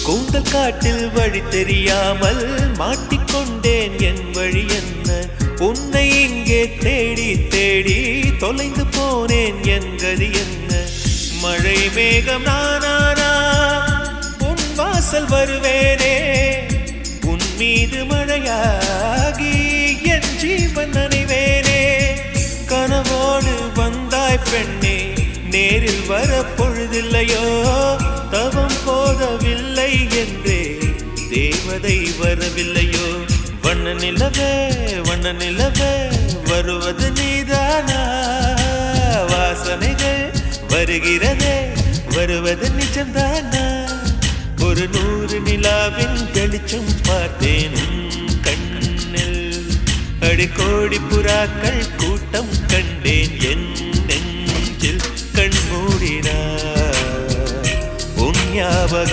கூந்தல் காட்டில் வழி தெரியாமல் மாட்டிக்கொண்டேன். என் வழி என்ன? உன்னை இங்கே தேடி தேடி தொலைந்து போனேன். என் கதி என்ன? மழை மேகம் நானானா உன் வாசல் வருவேனே. உன் மீது மழையாகி என் ஜீவன் நனைவேனே. கனவோடு வந்தாய் பெண்ணே, நேரில் வர பொழுதில்லையோ. தவம் போதவில்லை என்றே தேவதை வரவில்லையோ. வண்ண நிலவே வருவது நீதானா? வாசனைகள் வருகிறதே, வருவது நிஜம்தானா? ஒரு 100 நிலாவின் வெளிச்சம் பார்த்தேன் கண்ணில். அடிக்கோடி புறாக்கள் கூட்டம் கண்டேன் என் நெஞ்சில். கண் மூடினார் உன் ஞாபகம்